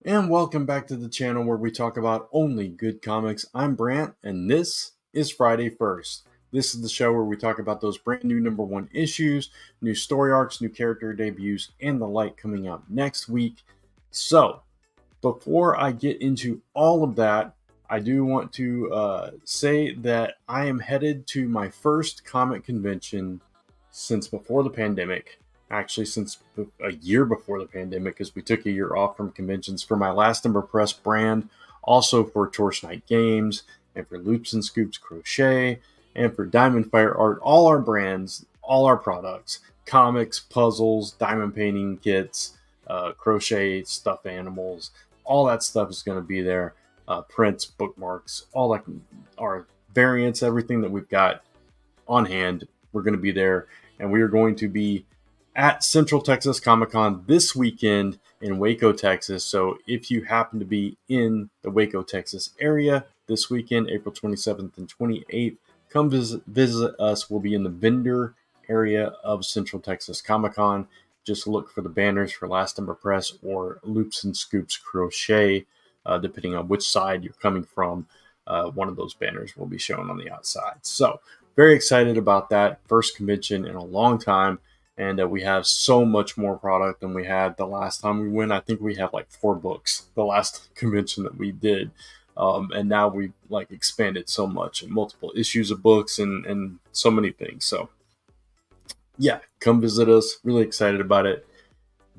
And welcome back to the channel where we talk about only good comics. I'm Brant, and this is Friday First. This is the show where we talk about those brand new number one issues, new story arcs, new character debuts, and the like coming out next week. So, before I get into all of that, I do want to say that I am headed to my first comic convention since before the pandemic. Actually, since a year before the pandemic, because we took a year off from conventions for my last number press brand, also for Torch Night Games, and for Loops and Scoops Crochet, and for Diamond Fire Art. All our brands, all our products, comics, puzzles, diamond painting kits, crochet, stuffed animals, all that stuff is going to be there. Prints, bookmarks, all that, our variants, everything that we've got on hand, we're going to be there. And we are going to be at Central Texas ComicCon this weekend in Waco, Texas. So if you happen to be in the Waco, Texas area this weekend, April 27th and 28th, come visit us. We'll be in the vendor area of Central Texas ComicCon. Just look for the banners for Last Number Press or Loops and Scoops Crochet, depending on which side you're coming from. One of those banners will be shown on the outside. So very excited about that. First convention in a long time. And we have so much more product than we had the last time we went. I think we have like 4 books the last convention that we did. And now we've like expanded so much and multiple issues of books and so many things. So yeah, come visit us. Really excited about it.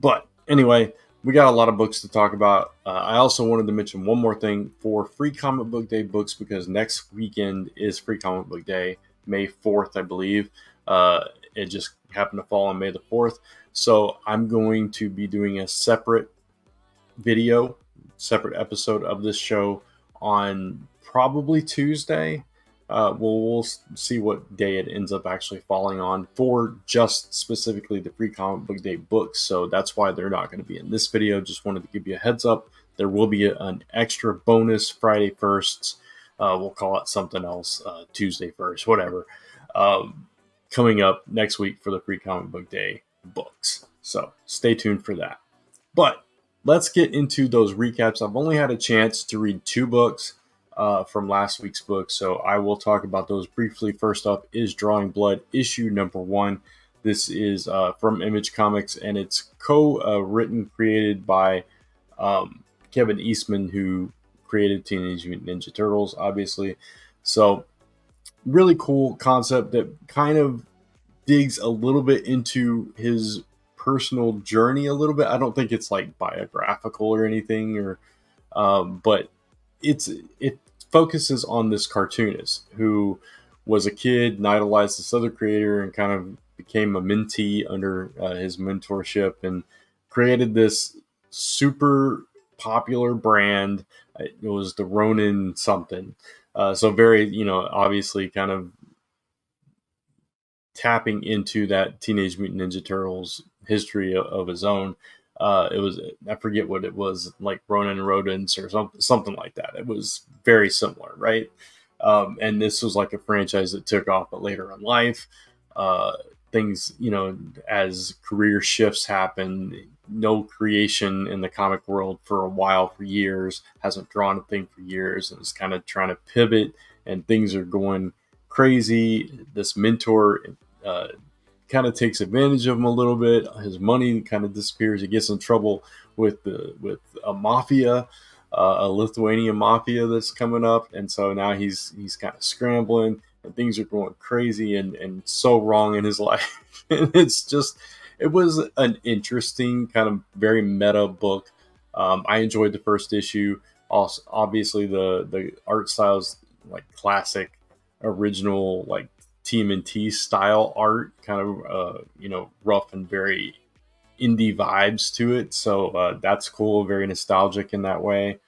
But anyway, we got a lot of books to talk about. I also wanted to mention one more thing for Free Comic Book Day books, because next weekend is Free Comic Book Day, May 4th, I believe. It just happened to fall on May the 4th. So I'm going to be doing a separate video, separate episode of this show on probably Tuesday. We'll see what day it ends up actually falling on for just specifically the Free Comic Book Day books. So that's why they're not going to be in this video. Just wanted to give you a heads up. There will be an extra bonus Friday Firsts. We'll call it something else, Tuesday First, whatever. Coming up next week for the Free Comic Book Day books. So stay tuned for that. But let's get into those recaps. I've only had a chance to read 2 books from last week's book, so I will talk about those briefly. First up is Drawing Blood, issue number 1. This is from Image Comics, and it's co-written, created by Kevin Eastman, who created Teenage Mutant Ninja Turtles, obviously. So really cool concept that kind of digs a little bit into his personal journey a little bit. I don't think it's like biographical or anything, or but it focuses on this cartoonist who was a kid and idolized this other creator and kind of became a mentee under his mentorship and created this super popular brand. It was the Ronin something. So very, obviously kind of tapping into that Teenage Mutant Ninja Turtles history of his own. It was, I forget what it was, like Ronin Rodents or something like that. It was very similar, right? And this was like a franchise that took off, but later in life, things, as career shifts happen, no creation in the comic world for a while, for years, hasn't drawn a thing for years, and is kind of trying to pivot, and things are going crazy. This mentor kind of takes advantage of him a little bit. His money kind of disappears. He gets in trouble with a mafia, a Lithuanian mafia that's coming up, and so now he's kind of scrambling, and things are going crazy and so wrong in his life. And it was an interesting kind of very meta book. I enjoyed the first issue. Also, obviously the art styles like classic, original, like TMNT style art, kind of rough and very indie vibes to it. So that's cool, very nostalgic in that way.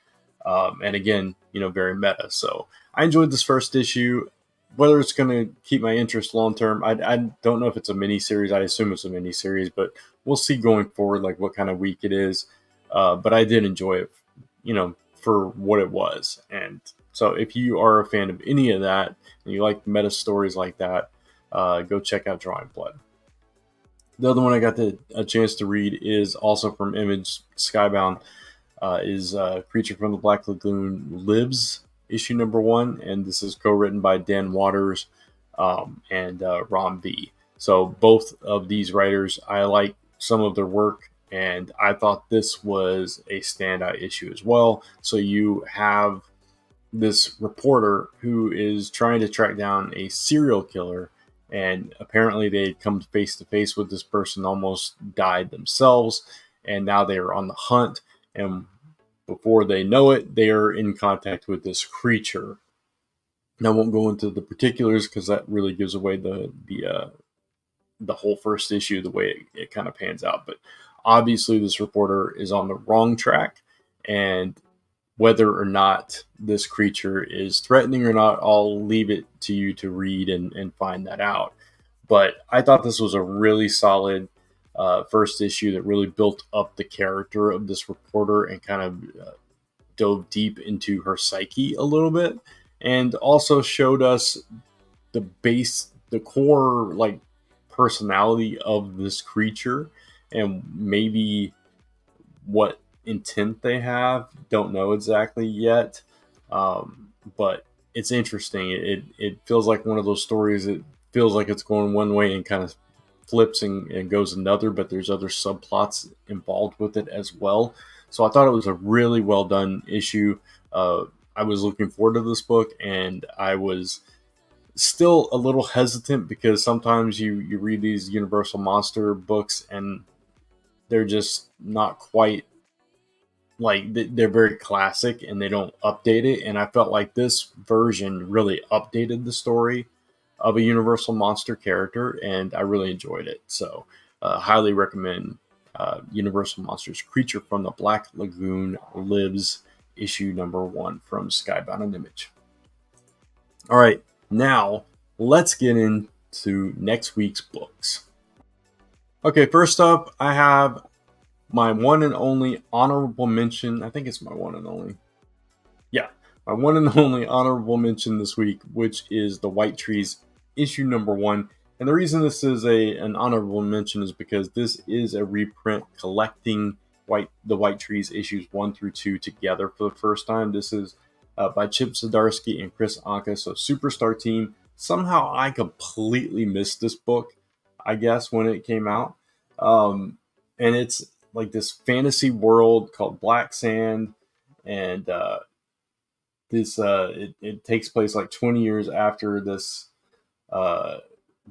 And again, very meta. So I enjoyed this first issue. Whether it's going to keep my interest long term, I don't know if it's a mini series. I assume it's a mini series, but we'll see going forward, like what kind of week it is. But I did enjoy it, for what it was. And so if you are a fan of any of that and you like meta stories like that, go check out Drawing Blood. The other one I got a chance to read is also from Image, Skybound. is Creature from the Black Lagoon Lives, issue number 1, and this is co-written by Dan Waters and Ron V. So both of these writers, I like some of their work, and I thought this was a standout issue as well. So you have this reporter who is trying to track down a serial killer, and apparently they had come face to face with this person, almost died themselves, and now they are on the hunt, and before they know it, they are in contact with this creature. Now, I won't go into the particulars because that really gives away the whole first issue, the way it kind of pans out. But obviously, this reporter is on the wrong track, and whether or not this creature is threatening or not, I'll leave it to you to read and find that out. But I thought this was a really solid first issue that really built up the character of this reporter and kind of dove deep into her psyche a little bit, and also showed us the core like personality of this creature, and maybe what intent they have. Don't know exactly yet, but it's interesting. It feels like one of those stories. It feels like it's going one way and kind of flips and goes another, but there's other subplots involved with it as well. So I thought it was a really well done issue. I was looking forward to this book, and I was still a little hesitant because sometimes you read these Universal Monster books and they're just not quite like, they're very classic and they don't update it. And I felt like this version really updated the story of a Universal Monster character, and I really enjoyed it. So, highly recommend Universal Monsters Creature from the Black Lagoon Lives, issue number 1 from Skybound and Image. All right, now let's get into next week's books. Okay, first up, I have my one and only honorable mention. I think it's my one and only. Yeah, my one and only honorable mention this week, which is The White Trees, issue number 1. And the reason this is an honorable mention is because this is a reprint collecting the White Trees issues 1 through 2 together for the first time. This is by Chip Zdarsky and Chris Anka, so Superstar Team. Somehow I completely missed this book, I guess, when it came out. And it's like this fantasy world called Black Sand, and it takes place like 20 years after this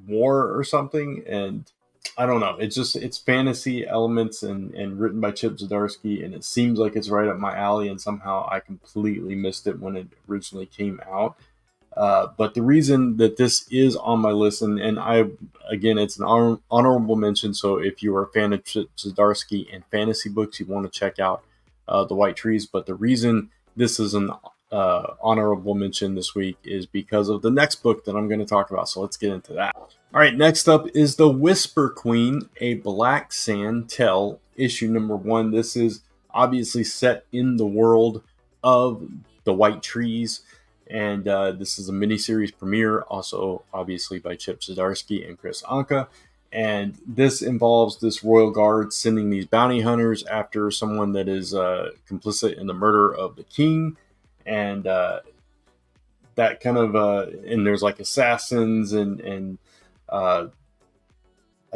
war or something, and I don't know. It's fantasy elements and written by Chip Zdarsky, and it seems like it's right up my alley. And somehow I completely missed it when it originally came out. But the reason that this is on my list, and it's an honorable mention. So if you are a fan of Chip Zdarsky and fantasy books, you want to check out The White Trees. But the reason this is an honorable mention this week is because of the next book that I'm going to talk about. So let's get into that. All right, next up is The Whisper Queen, a Black Sand tale, issue number 1. This is obviously set in the world of The White Trees, and this is a miniseries premiere, also obviously by Chip Zdarsky and Chris Anka. And this involves this royal guard sending these bounty hunters after someone that is complicit in the murder of the king. And that kind of and there's like assassins and I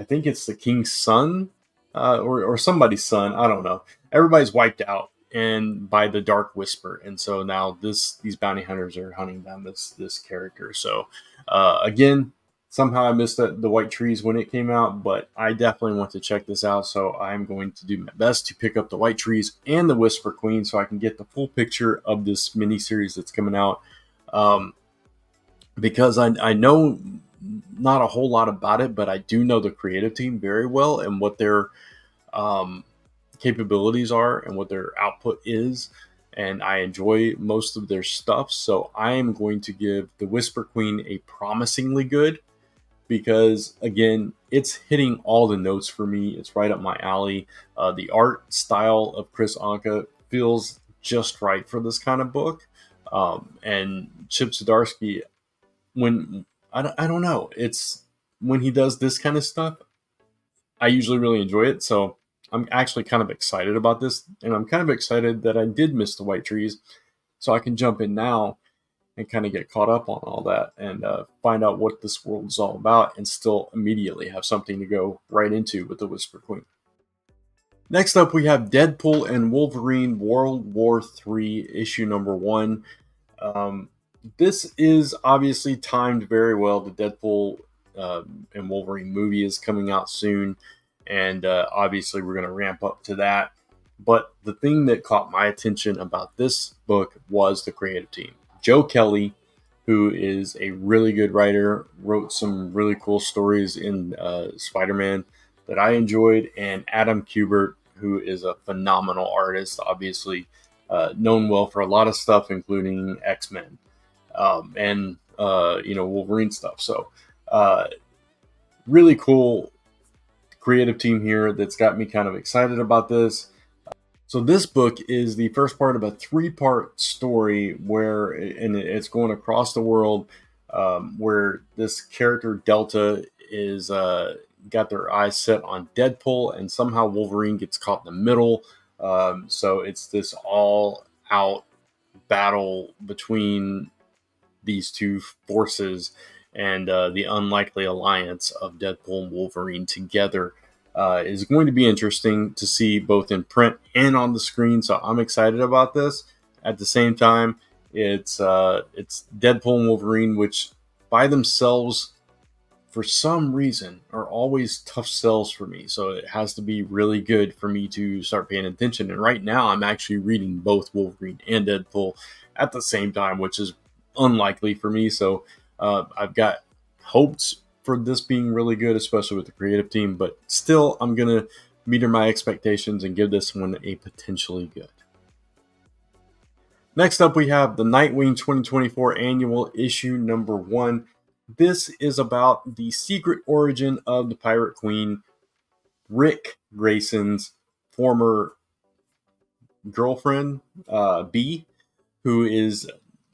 think it's the king's son or somebody's son. I don't know. Everybody's wiped out and by the Dark Whisper, and so now these bounty hunters are hunting down this character. So again, somehow I missed the White Trees when it came out, but I definitely want to check this out. So I'm going to do my best to pick up The White Trees and The Whisper Queen so I can get the full picture of this miniseries that's coming out. Because I know not a whole lot about it, but I do know the creative team very well and what their capabilities are and what their output is. And I enjoy most of their stuff. So I am going to give The Whisper Queen a promisingly good, because again, it's hitting all the notes for me. It's right up my alley. The art style of Chris Anka feels just right for this kind of book. And Chip Zdarsky, when I don't know, it's when he does this kind of stuff, I usually really enjoy it. So I'm actually kind of excited about this, and I'm kind of excited that I did miss the White Trees, so I can jump in now and kind of get caught up on all that and find out what this world is all about, and still immediately have something to go right into with the Whisper Queen. Next up, we have Deadpool and Wolverine World War III, issue number 1. This is obviously timed very well. The Deadpool and Wolverine movie is coming out soon, and obviously we're going to ramp up to that. But the thing that caught my attention about this book was the creative team. Joe Kelly, who is a really good writer, wrote some really cool stories in Spider-Man that I enjoyed, and Adam Kubert, who is a phenomenal artist, obviously known well for a lot of stuff, including X-Men and Wolverine stuff. So really cool creative team here that's got me kind of excited about this. So this book is the first part of a 3-part story and it's going across the world, where this character Delta is got their eyes set on Deadpool, and somehow Wolverine gets caught in the middle. So it's this all-out battle between these two forces, and the unlikely alliance of Deadpool and Wolverine together is going to be interesting to see both in print and on the screen. So I'm excited about this. At the same time, it's Deadpool and Wolverine, which by themselves, for some reason, are always tough sells for me. So it has to be really good for me to start paying attention. And right now, I'm actually reading both Wolverine and Deadpool at the same time, which is unlikely for me. So I've got hopes for this being really good, especially with the creative team. But still, I'm going to meter my expectations and give this one a potentially good. Next up, we have the Nightwing 2024 annual issue number 1. This is about the secret origin of the Pirate Queen, Rick Grayson's former girlfriend, B, who is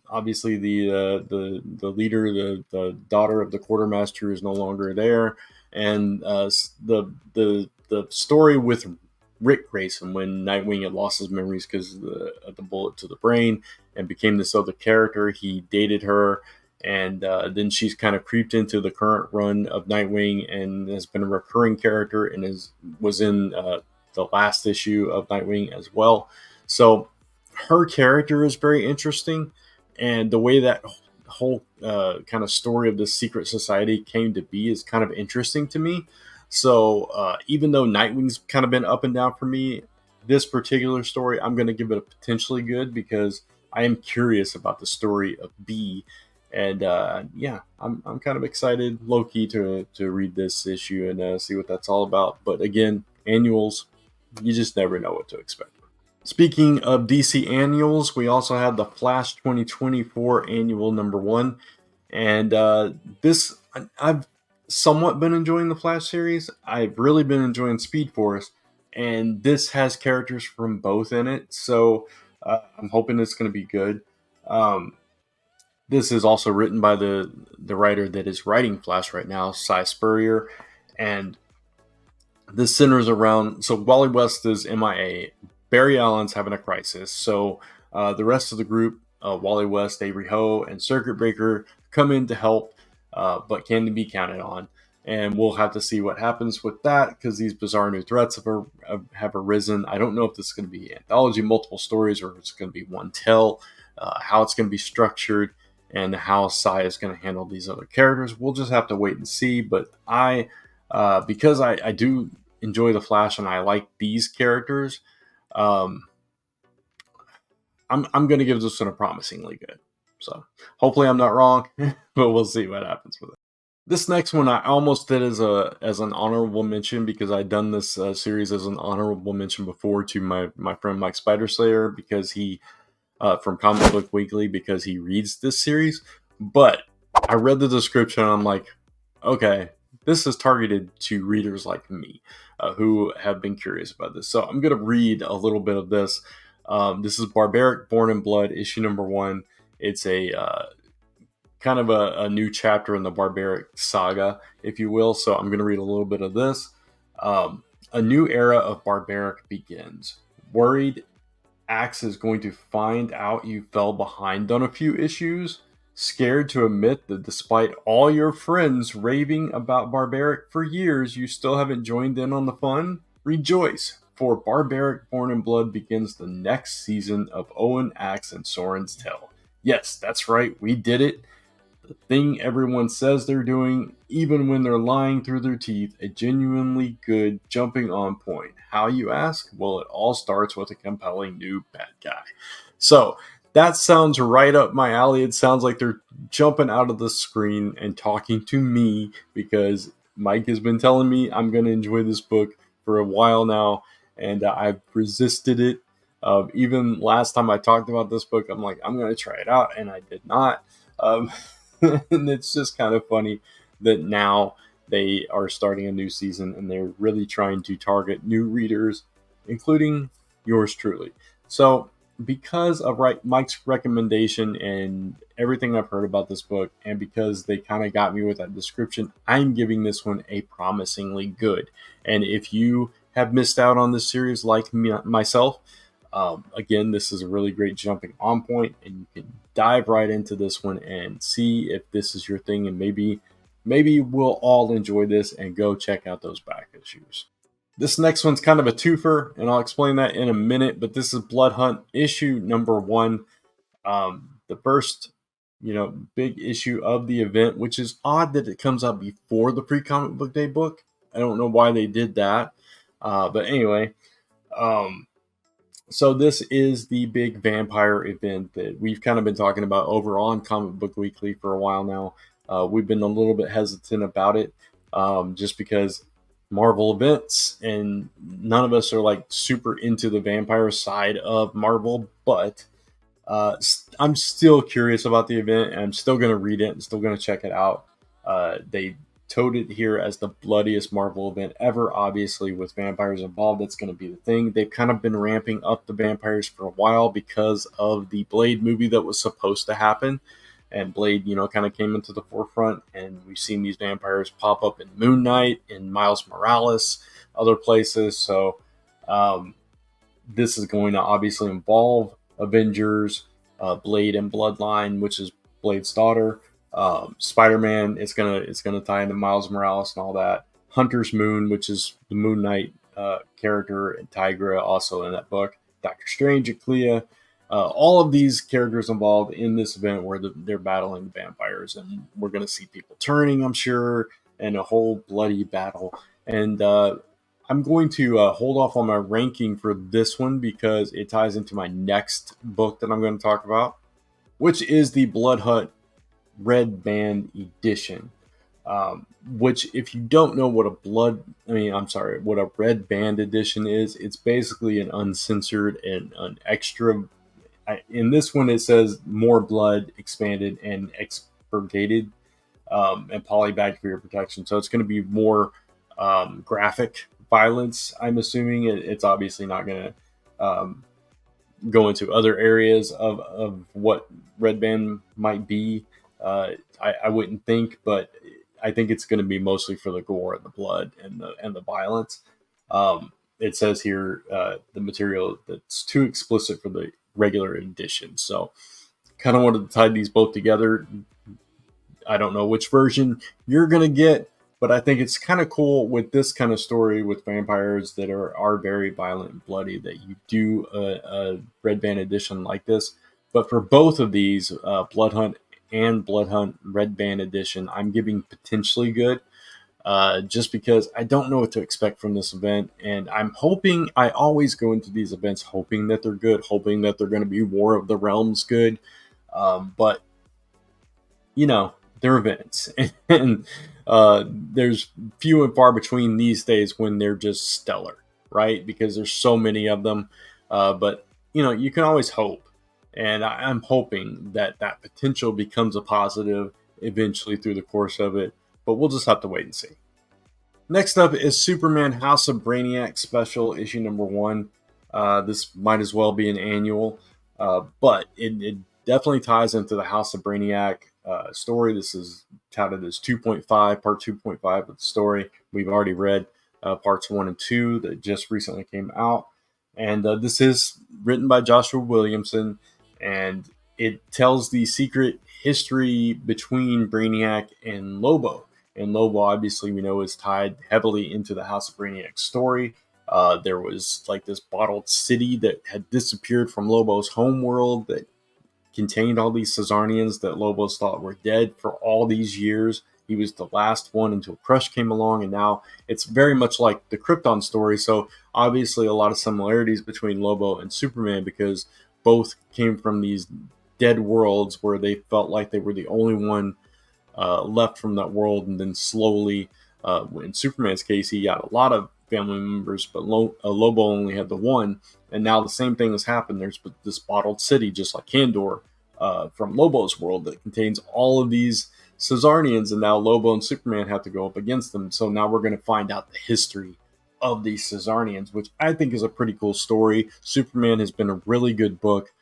obviously the leader, the daughter of the quartermaster, is no longer there, and the story with Rick Grayson, when Nightwing had lost his memories because of the bullet to the brain and became this other character. He dated her, and then she's kind of creeped into the current run of Nightwing and has been a recurring character, and was in the last issue of Nightwing as well. So her character is very interesting, and the way that whole kind of story of this secret society came to be is kind of interesting to me. So even though Nightwing's kind of been up and down for me, this particular story, I'm going to give it a potentially good, because I am curious about the story of B. And I'm kind of excited, low-key, to read this issue and see what that's all about. But again, annuals, you just never know what to expect. Speaking of DC annuals, we also have the Flash 2024 annual number 1. And I've somewhat been enjoying the Flash series. I've really been enjoying Speed Force, and this has characters from both in it. So I'm hoping it's going to be good. This is also written by the writer that is writing Flash right now, Cy Spurrier. And this centers around, so Wally West is MIA. Barry Allen's having a crisis. So the rest of the group, Wally West, Avery Ho, and Circuit Breaker, come in to help, but can be counted on. And we'll have to see what happens with that, because these bizarre new threats have arisen. I don't know if this is going to be anthology, multiple stories, or if it's going to be one tell, how it's going to be structured, and how Cy is going to handle these other characters. We'll just have to wait and see. But because I do enjoy the Flash and I like these characters, I'm going to give this one a promisingly good. So hopefully I'm not wrong, but we'll see what happens with it. This next one I almost did as an honorable mention, because I'd done this series as an honorable mention before to my friend Mike Spiderslayer, because he from Comic Book Weekly, because he reads this series. But I read the description and I'm like, okay, this is targeted to readers like me who have been curious about this. So I'm going to read a little bit of this. This is Barbaric Born in Blood, issue number 1. It's a kind of a new chapter in the Barbaric saga, if you will. So I'm going to read a little bit of this. A new era of Barbaric begins. Worried Axe is going to find out you fell behind on a few issues? Scared to admit that despite all your friends raving about Barbaric for years, you still haven't joined in on the fun? Rejoice, for Barbaric Born in Blood begins the next season of Owen Axe and Soren's Tale. Yes, that's right, we did it. The thing everyone says they're doing, even when they're lying through their teeth, a genuinely good jumping on point. How, you ask? Well, it all starts with a compelling new bad guy. So, that sounds right up my alley. It sounds like they're jumping out of the screen and talking to me because Mike has been telling me I'm going to enjoy this book for a while now, and I've resisted it. Even last time I talked about this book, I'm like, I'm going to try it out, and I did not. Um, and it's just kind of funny that now they are starting a new season and they're really trying to target new readers, including yours truly. So, because of Mike's recommendation and everything I've heard about this book, and because they kind of got me with that description, I'm giving this one a promisingly good. And if you have missed out on this series like myself, again, this is a really great jumping on point, and you can dive right into this one and see if this is your thing, and maybe we'll all enjoy this and go check out those back issues. This next one's kind of a twofer, and I'll explain that in a minute. But this is Blood Hunt issue number 1, the first, big issue of the event, which is odd that it comes out before the pre-comic book day book. I don't know why they did that, but anyway. So this is the big vampire event that we've kind of been talking about over on Comic Book Weekly for a while now. We've been a little bit hesitant about it, just because Marvel events, and none of us are like super into the vampire side of Marvel, but I'm still curious about the event, and I'm still going to read it and still going to check it out. They touted here as the bloodiest Marvel event ever. Obviously, with vampires involved, that's going to be the thing. They've kind of been ramping up the vampires for a while because of the Blade movie that was supposed to happen. And Blade, kind of came into the forefront, and we've seen these vampires pop up in Moon Knight, in Miles Morales, other places. So this is going to obviously involve Avengers, Blade and Bloodline, which is Blade's daughter. Spider-Man, it's gonna tie into Miles Morales and all that. Hunter's Moon, which is the Moon Knight character, and Tigra also in that book. Doctor Strange, Clea, all of these characters involved in this event where they're battling the vampires, and we're gonna see people turning, I'm sure, and a whole bloody battle. And I'm going to hold off on my ranking for this one because it ties into my next book that I'm going to talk about, which is the Blood Hunt Red Band Edition. Which, if you don't know what what a Red Band Edition is, it's basically an uncensored and an extra. In this one, it says more blood, expanded, and expurgated, and polybagged for your protection. So it's going to be more graphic violence. I'm assuming it's obviously not going to go into other areas of what Red Band might be. I wouldn't think, but I think it's going to be mostly for the gore and the blood and the violence. It says here the material that's too explicit for the regular edition. So kind of wanted to tie these both together. I don't know which version you're going to get, but I think it's kind of cool with this kind of story with vampires that are very violent and bloody that you do a Red Band edition like this. But for both of these, Blood Hunt and Blood Hunt Red Band edition, I'm giving potentially good, just because I don't know what to expect from this event. And I'm hoping, I always go into these events hoping that they're good, hoping that they're going to be War of the Realms good. But, they're events. And there's few and far between these days when they're just stellar, right? Because there's so many of them. But, you can always hope. And I'm hoping that potential becomes a positive eventually through the course of it. But we'll just have to wait and see. Next up is Superman House of Brainiac Special, issue number 1. This might as well be an annual. But it definitely ties into the House of Brainiac story. This is touted as 2.5, part 2.5 of the story we've already read. parts 1 and 2 that just recently came out. And this is written by Joshua Williamson, and it tells the secret history between Brainiac and Lobo. And Lobo, obviously, we know, is tied heavily into the House of Brainiac story. There was like this bottled city that had disappeared from Lobo's homeworld that contained all these Caesarnians that Lobos thought were dead for all these years. He was the last one until Crush came along, and now it's very much like the Krypton story. So obviously, a lot of similarities between Lobo and Superman, because both came from these dead worlds where they felt like they were the only one left from that world, and then slowly, in Superman's case, he got a lot of family members, but Lobo only had the one. And now the same thing has happened. There's this bottled city, just like Kandor, from Lobo's world, that contains all of these Caesarnians, and now Lobo and Superman have to go up against them. So now we're going to find out the history of these Caesarnians, which I think is a pretty cool story. Superman has been a really good book.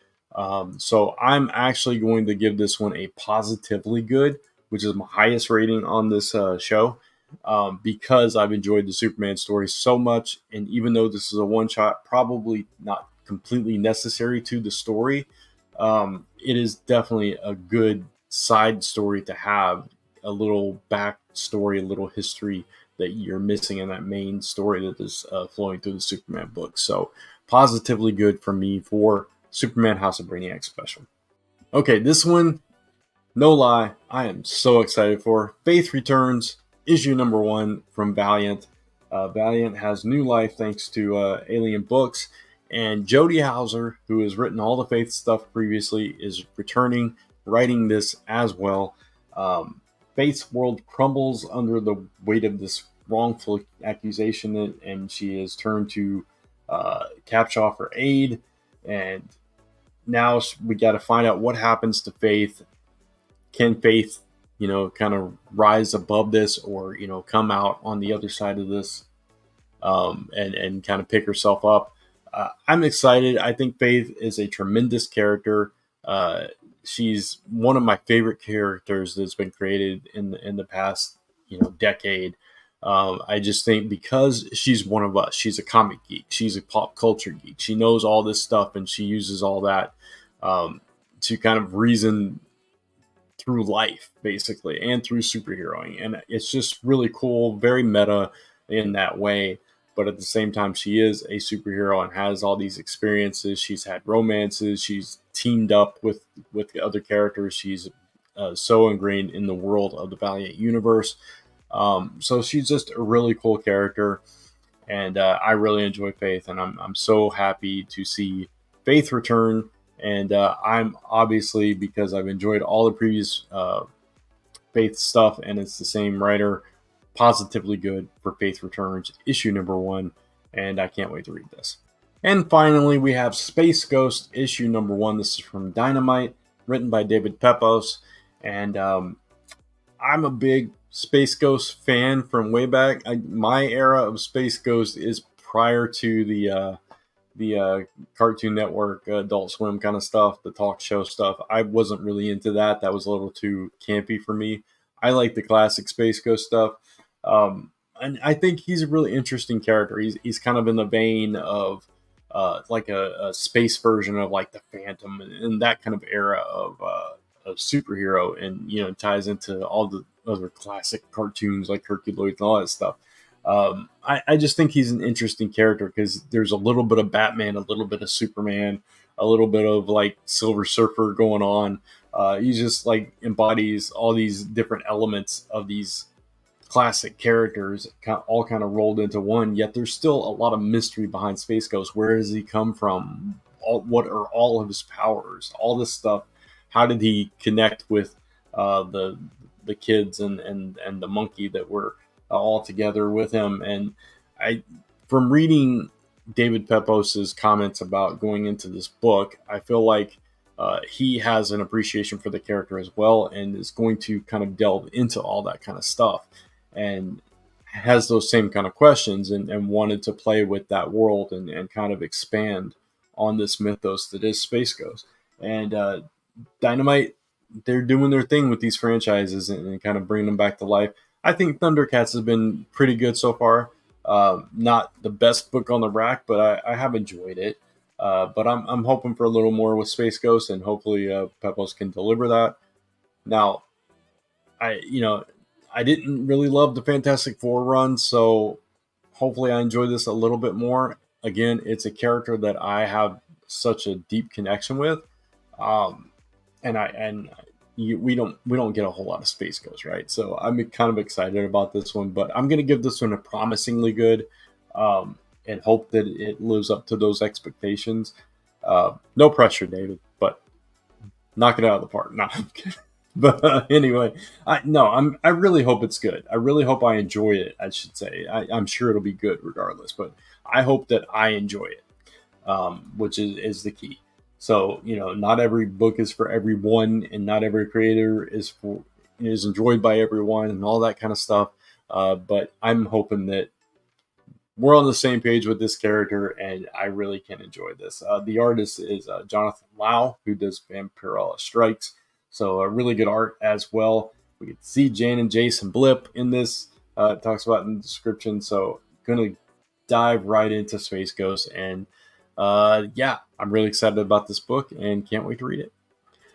So I'm actually going to give this one a positively good, which is my highest rating on this show, because I've enjoyed the Superman story so much. And even though this is a one shot, probably not completely necessary to the story, it is definitely a good side story to have, a little backstory, a little history that you're missing in that main story that is flowing through the Superman book. So positively good for me for Superman House of Brainiac special. Okay, this one, no lie, I am so excited for. Faith Returns, issue number 1 from Valiant. Valiant has new life thanks to Alien Books, and Jody Houser, who has written all the Faith stuff previously, is returning, writing this as well. Faith's world crumbles under the weight of this wrongful accusation, and she has turned to Capshaw for aid, and now we got to find out what happens to Faith. Can Faith, kind of rise above this, or, come out on the other side of this, and kind of pick herself up? I'm excited. I think Faith is a tremendous character. She's one of my favorite characters that's been created in the past, decade. I just think because she's one of us, she's a comic geek, she's a pop culture geek. She knows all this stuff, and she uses all that to kind of reason through life, basically, and through superheroing. And it's just really cool, very meta in that way. But at the same time, she is a superhero and has all these experiences. She's had romances. She's teamed up with other characters. She's so ingrained in the world of the Valiant universe. So she's just a really cool character. And I really enjoy Faith. And I'm so happy to see Faith return. And I'm obviously, because I've enjoyed all the previous Faith stuff, and it's the same writer, positively good for Faith Returns, issue number 1, and I can't wait to read this. And finally, we have Space Ghost, issue number 1. This is from Dynamite, written by David Pepose, and I'm a big Space Ghost fan from way back. My era of Space Ghost is prior to the Cartoon Network, Adult Swim kind of stuff, the talk show stuff. I wasn't really into that. That was a little too campy for me. I like the classic Space Ghost stuff. And I think he's a really interesting character. He's kind of in the vein of like a space version of like the Phantom and that kind of era of superhero, and ties into all the other classic cartoons like Herculoid and all that stuff. I just think he's an interesting character because there's a little bit of Batman, a little bit of Superman, a little bit of like Silver Surfer going on. He just like embodies all these different elements of these classic characters, all kind of rolled into one. Yet there's still a lot of mystery behind Space Ghost. Where does he come from? What are all of his powers? All this stuff. How did he connect with the kids and the monkey that were all together with him? And from reading David Pepose's comments about going into this book, I feel like he has an appreciation for the character as well, and is going to kind of delve into all that kind of stuff, and has those same kind of questions, and wanted to play with that world and kind of expand on this mythos that is Space Ghost. And Dynamite, they're doing their thing with these franchises and kind of bringing them back to life. I think Thundercats has been pretty good so far. Not the best book on the rack, but I have enjoyed it. But I'm hoping for a little more with Space Ghost, and hopefully Pepos can deliver that. Now, I didn't really love the Fantastic Four run, so hopefully I enjoy this a little bit more. Again, it's a character that I have such a deep connection with, um, and we don't get a whole lot of Space Ghost, right? So I'm kind of excited about this one, but I'm going to give this one a promisingly good, and hope that it lives up to those expectations. No pressure, David, but knock it out of the park. No, I'm kidding. But anyway, I really hope it's good. I really hope I enjoy it. I should say. I'm sure it'll be good regardless, but I hope that I enjoy it, which is the key. So not every book is for everyone, and not every creator is enjoyed by everyone, and all that kind of stuff. But I'm hoping that we're on the same page with this character, and I really can enjoy this. The artist is Jonathan Lau, who does Vampirella Strikes. So really good art as well. We can see Jan and Jason Blip in this. It talks about in the description. So going to dive right into Space Ghost. And yeah, I'm really excited about this book and can't wait to read it.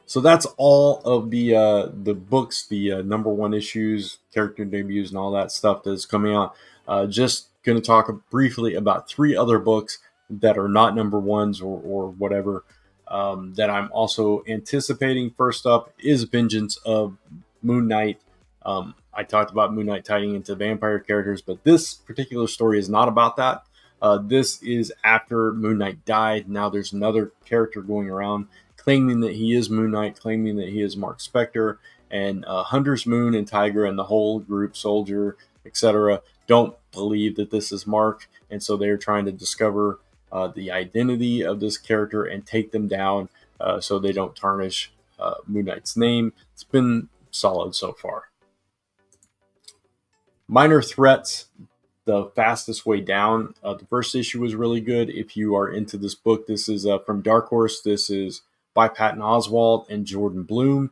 So that's all of the books, the number one issues, character debuts, and all that stuff that's coming out. Just going to talk briefly about 3 other books that are not number ones or whatever, that I'm also anticipating. First up is Vengeance of Moon Knight. I talked about Moon Knight tying into vampire characters, but this particular story is not about that. This is after Moon Knight died. Now there's another character going around claiming that he is Moon Knight, claiming that he is Mark Spector, and Hunter's Moon and Tiger and the whole group, Soldier, etc., don't believe that this is Mark, and so they're trying to discover the identity of this character and take them down, so they don't tarnish Moon Knight's name. It's been solid so far. Minor Threats, The Fastest Way Down. The first issue was really good. If you are into this book, this is from Dark Horse. This is by Patton Oswalt and Jordan Bloom.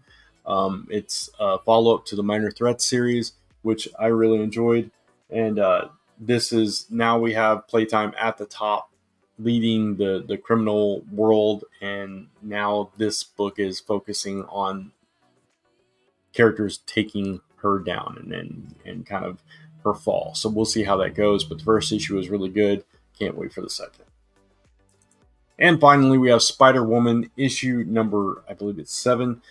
It's a follow-up to the Minor Threats series, which I really enjoyed. And this is, now we have Playtime at the top leading the criminal world, and now this book is focusing on characters taking her down and kind of her fall. So we'll see how that goes, but the first issue was really good. Can't wait for the second. And finally, we have Spider-Woman issue number, I believe it's 7.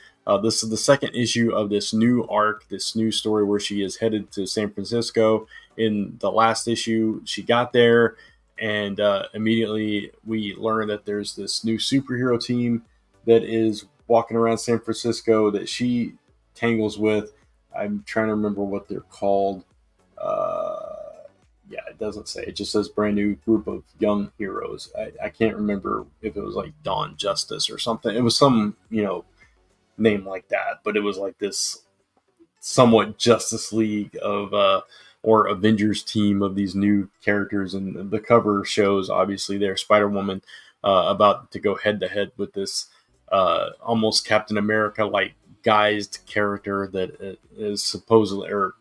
This is the second issue of this new arc, this new story where she is headed to San Francisco. In the last issue, she got there, and immediately we learn that there's this new superhero team that is walking around San Francisco that she tangles with. I'm trying to remember what they're called. Yeah, it doesn't say. It just says brand new group of young heroes. I can't remember if it was like Dawn Justice or something. It was some, name like that, but it was like this somewhat Justice League of or Avengers team of these new characters, and the cover shows obviously their Spider-Woman about to go head to head with this almost Captain America like guised character that is supposedly, or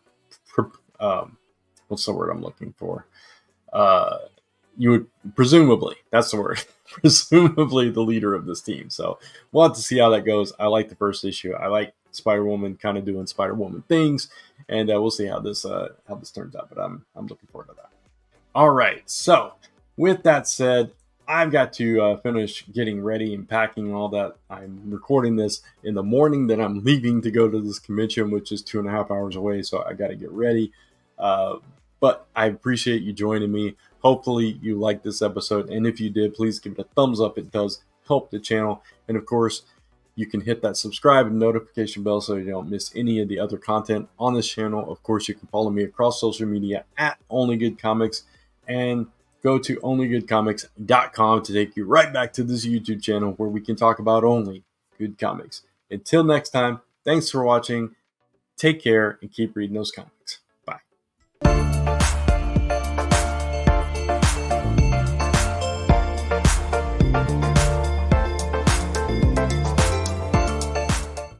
what's the word I'm looking for? You would presumably, that's the word, presumably the leader of this team. So we'll have to see how that goes. I like the first issue. I like Spider-Woman kind of doing Spider-Woman things, and we'll see how this turns out. But I'm looking forward to that. All right. So with that said, I've got to finish getting ready and packing and all that. I'm recording this in the morning that I'm leaving to go to this convention, which is 2.5 hours away. So I got to get ready. But I appreciate you joining me. Hopefully you liked this episode. And if you did, please give it a thumbs up. It does help the channel. And of course, you can hit that subscribe and notification bell so you don't miss any of the other content on this channel. Of course, you can follow me across social media at Only Good Comics, and go to onlygoodcomics.com to take you right back to this YouTube channel where we can talk about only good comics. Until next time, thanks for watching. Take care and keep reading those comics.